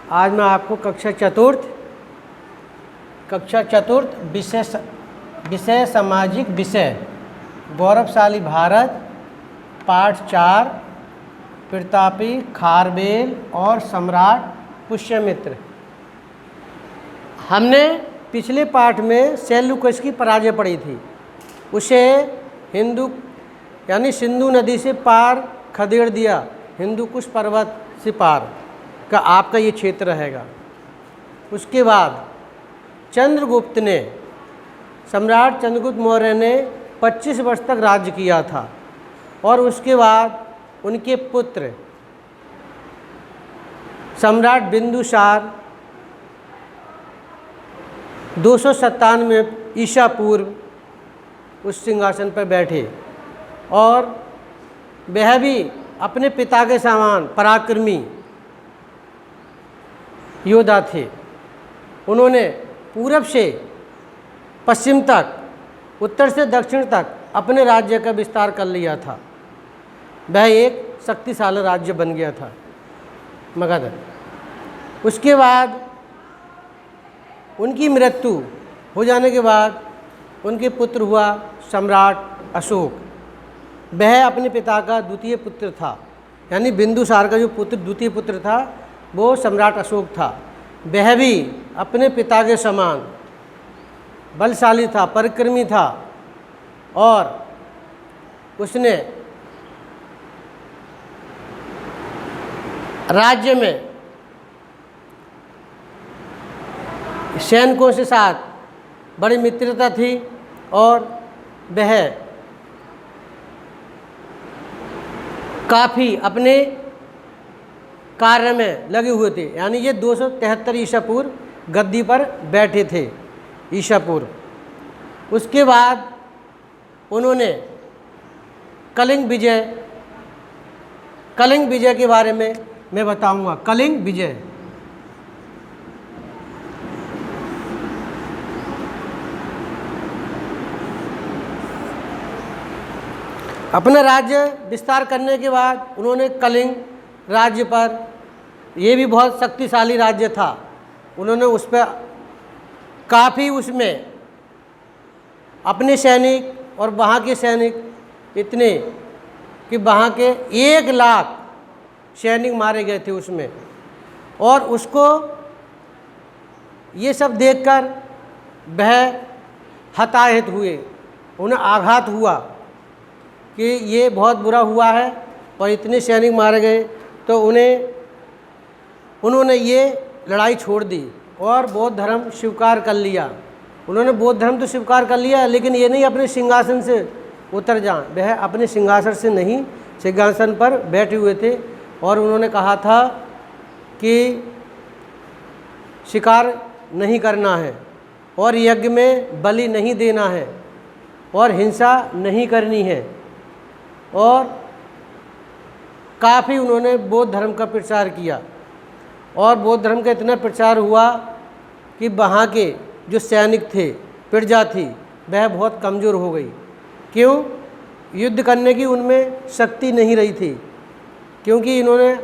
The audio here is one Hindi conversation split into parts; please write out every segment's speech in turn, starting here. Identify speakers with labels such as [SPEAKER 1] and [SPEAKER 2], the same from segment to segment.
[SPEAKER 1] आज मैं आपको कक्षा चतुर्थ विषय सामाजिक विषय गौरवशाली भारत पाठ 4 प्रतापी खारवेल और सम्राट पुष्यमित्र। हमने पिछले पाठ में सेल्यूकस की पराजय पढ़ी थी। उसे सिंधु नदी से पार खदेड़ दिया। हिंदुकुश पर्वत से पार का आपका ये क्षेत्र रहेगा। उसके बाद सम्राट चंद्रगुप्त मौर्य ने 25 वर्ष तक राज्य किया था और उसके बाद उनके पुत्र सम्राट बिंदुसार 297 ईसा पूर्व उस सिंहासन पर बैठे और वह भी अपने पिता के समान पराक्रमी योद्धा थे। उन्होंने पूरब से पश्चिम तक, उत्तर से दक्षिण तक अपने राज्य का विस्तार कर लिया था। वह एक शक्तिशाली राज्य बन गया था मगध। उसके बाद उनकी मृत्यु हो जाने के बाद उनके पुत्र हुआ सम्राट अशोक। वह अपने पिता का द्वितीय पुत्र था, यानी बिंदुसार का जो पुत्र द्वितीय पुत्र था वो सम्राट अशोक था। वह भी अपने पिता के समान बलशाली था, पराक्रमी था और उसने राज्य में सैनिकों के साथ बड़ी मित्रता थी और वह काफ़ी अपने कार्य में लगे हुए थे। यानी ये 273 ईसा पूर्व गद्दी पर बैठे थे ईसा पूर्व। उसके बाद उन्होंने कलिंग विजय के बारे में मैं बताऊंगा। कलिंग विजय अपना राज्य विस्तार करने के बाद उन्होंने कलिंग राज्य पर, यह भी बहुत शक्तिशाली राज्य था, उन्होंने उस पर काफ़ी उसमें अपने सैनिक और वहाँ के सैनिक इतने कि वहाँ के 1 लाख सैनिक मारे गए थे उसमें। और उसको ये सब देखकर वह हताहत हुए, उन्हें आघात हुआ कि ये बहुत बुरा हुआ है और इतने सैनिक मारे गए। तो उन्होंने ये लड़ाई छोड़ दी और बौद्ध धर्म स्वीकार कर लिया। उन्होंने बौद्ध धर्म तो स्वीकार कर लिया, लेकिन ये नहीं अपने सिंहासन से उतर जाएं। वह अपने सिंहासन से नहीं, सिंहासन पर बैठे हुए थे और उन्होंने कहा था कि शिकार नहीं करना है और यज्ञ में बलि नहीं देना है और हिंसा नहीं करनी है। और काफ़ी उन्होंने बौद्ध धर्म का प्रचार किया और बौद्ध धर्म का इतना प्रचार हुआ कि वहाँ के जो सैनिक थे, प्रजा थी, वह बहुत कमज़ोर हो गई। क्यों? युद्ध करने की उनमें शक्ति नहीं रही थी, क्योंकि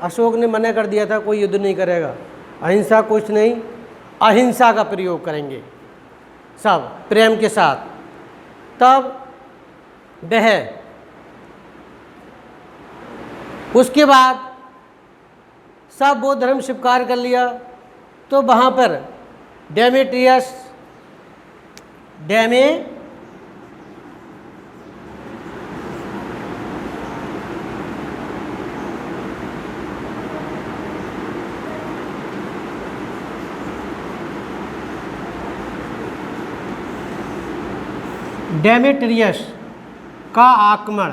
[SPEAKER 1] अशोक ने मना कर दिया था कोई युद्ध नहीं करेगा, अहिंसा कुछ नहीं, अहिंसा का प्रयोग करेंगे सब प्रेम के साथ। तब वह उसके बाद सब बौद्ध धर्म स्वीकार कर लिया। तो वहाँ पर डेमेट्रियस का आक्रमण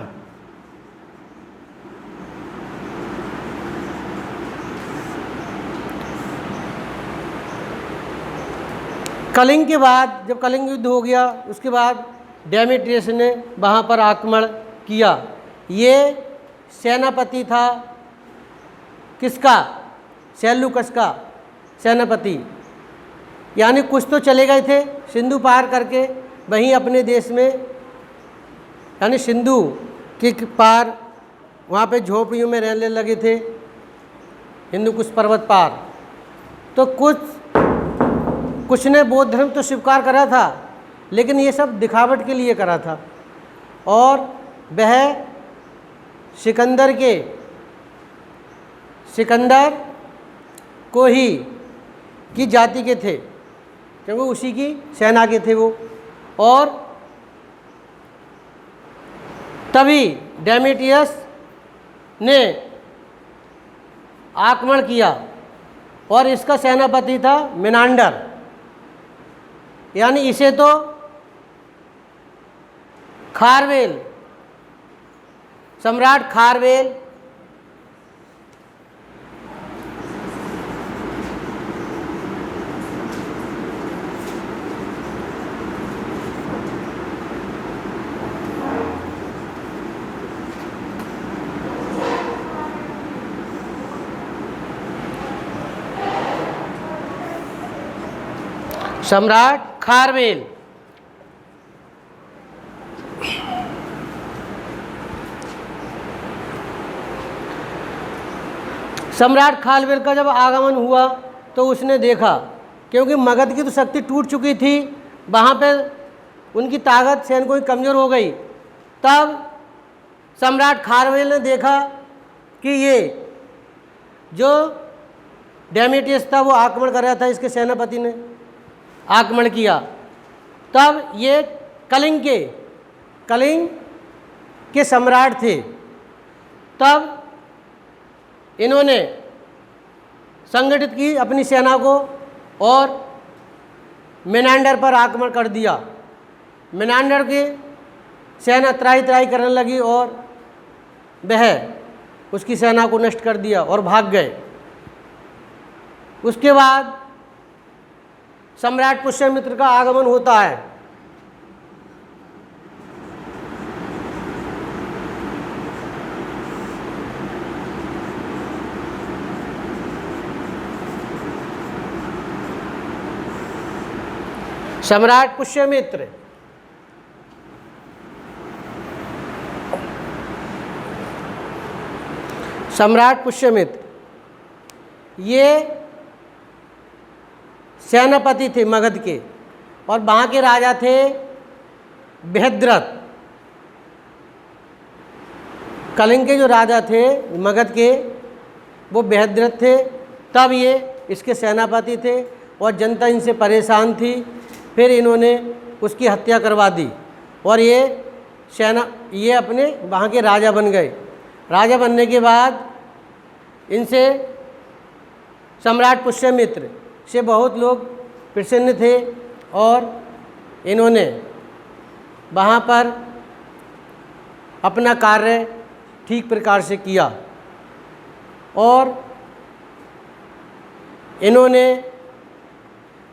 [SPEAKER 1] कलिंग के बाद, जब कलिंग युद्ध हो गया, उसके बाद डेमेट्रियस ने वहाँ पर आक्रमण किया। ये सेनापति था किसका? सेल्यूकस का सेनापति। यानी कुछ तो चले गए थे सिंधु पार करके, वहीं अपने देश में यानी सिंधु के पार वहाँ पे झोपड़ियों में रहने लगे थे, हिंदुकुश पर्वत पार। तो कुछ ने बौद्ध धर्म तो स्वीकार करा था, लेकिन ये सब दिखावट के लिए करा था। और वह सिकंदर को ही की जाति के थे, क्योंकि उसी की सेना के थे वो। और तभी डेमेट्रियस ने आक्रमण किया और इसका सेनापति था मेनांडर, यानी इसे तो खारवेल, सम्राट खारवेल सम्राट खारवेल का जब आगमन हुआ तो उसने देखा, क्योंकि मगध की तो शक्ति टूट चुकी थी, वहाँ पे उनकी ताकत सैनिकों की कमज़ोर हो गई। तब सम्राट खारवेल ने देखा कि ये जो डेमेट्रियस था वो आक्रमण कर रहा था, इसके सेनापति ने आक्रमण किया। तब ये कलिंग के सम्राट थे। तब इन्होंने संगठित की अपनी सेना को और मेनांडर पर आक्रमण कर दिया। मेनांडर की सेना त्राही करने लगी और वह उसकी सेना को नष्ट कर दिया और भाग गए। उसके बाद सम्राट पुष्यमित्र का आगमन होता है। सम्राट पुष्यमित्र ये सेनापति थे मगध के, और वहाँ के राजा थे बृहद्रथ। कलिंग के जो राजा थे मगध के वो बृहद्रथ थे। तब ये इसके सेनापति थे और जनता इनसे परेशान थी। फिर इन्होंने उसकी हत्या करवा दी और ये अपने वहाँ के राजा बन गए। राजा बनने के बाद इनसे सम्राट पुष्यमित्र से बहुत लोग प्रसन्न थे और इन्होंने वहाँ पर अपना कार्य ठीक प्रकार से किया। और इन्होंने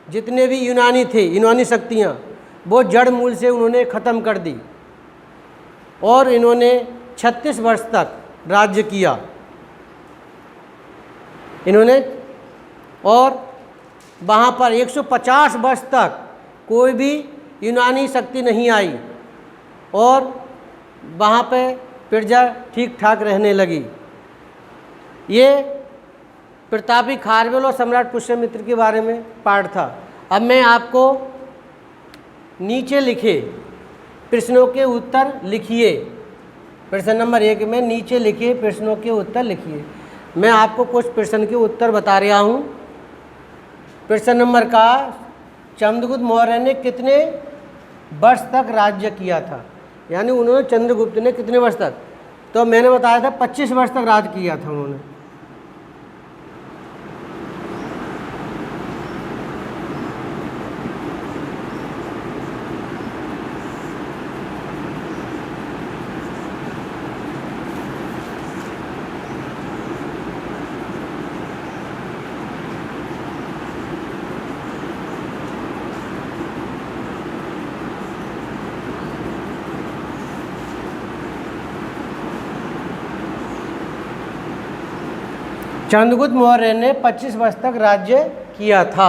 [SPEAKER 1] जितने भी यूनानी शक्तियाँ वो जड़ मूल से उन्होंने ख़त्म कर दी और इन्होंने 36 वर्ष तक राज्य किया और वहाँ पर 150 वर्ष तक कोई भी यूनानी शक्ति नहीं आई और वहाँ पे प्रजा ठीक ठाक रहने लगी। ये प्रतापी खारवेल और सम्राट पुष्यमित्र के बारे में पाठ था। अब मैं आपको नीचे लिखे प्रश्नों के उत्तर लिखिए। प्रश्न नंबर 1 में नीचे लिखे प्रश्नों के उत्तर लिखिए। मैं आपको कुछ प्रश्न के उत्तर बता रहा हूँ। प्रश्न नंबर का, चंद्रगुप्त मौर्य ने कितने वर्ष तक राज्य किया था, यानी उन्होंने चंद्रगुप्त ने कितने वर्ष तक, तो मैंने बताया था 25 वर्ष तक राज किया था उन्होंने। चंद्रगुप्त मौर्य ने 25 वर्ष तक राज्य किया था।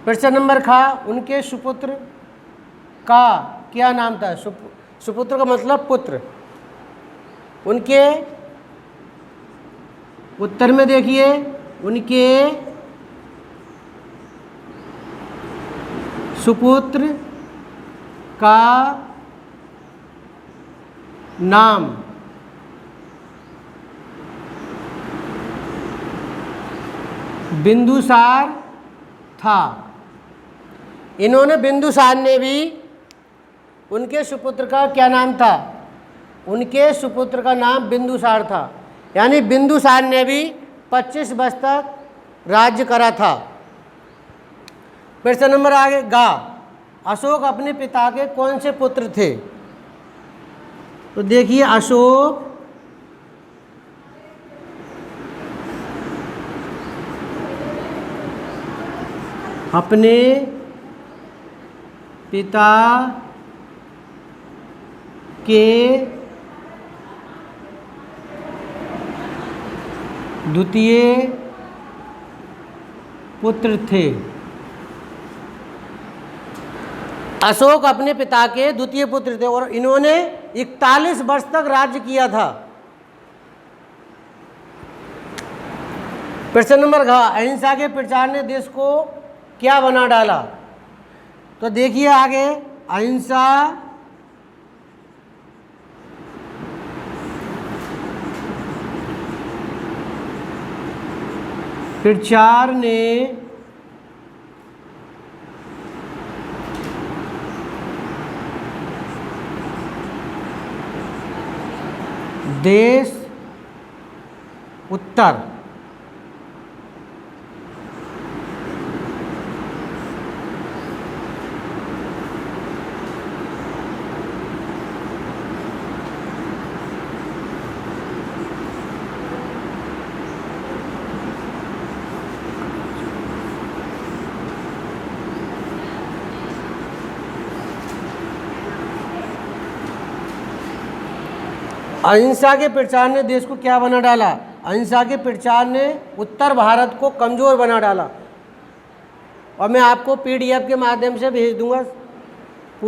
[SPEAKER 1] प्रश्न नंबर खा, उनके सुपुत्र का क्या नाम था? सुपुत्र का मतलब पुत्र। उनके उत्तर में देखिए, उनके सुपुत्र का नाम बिंदुसार था। इन्होंने, बिंदुसार ने भी, उनके सुपुत्र का क्या नाम था? उनके सुपुत्र का नाम बिंदुसार था। यानी बिंदुसार ने भी 25 वर्ष तक राज्य करा था। प्रश्न नंबर आगे गा। अशोक अपने पिता के कौन से पुत्र थे? तो देखिए, अशोक अपने पिता के द्वितीय पुत्र थे। अशोक अपने पिता के द्वितीय पुत्र थे और इन्होंने 41 वर्ष तक राज्य किया था। प्रश्न नंबर घ। अहिंसा के प्रचार ने देश को क्या बना डाला? तो देखिए आगे, अहिंसा प्रचार ने देश उत्तर अहिंसा के प्रचार ने देश को क्या बना डाला? अहिंसा के प्रचार ने उत्तर भारत को कमज़ोर बना डाला। और मैं आपको PDF के माध्यम से भेज दूंगा।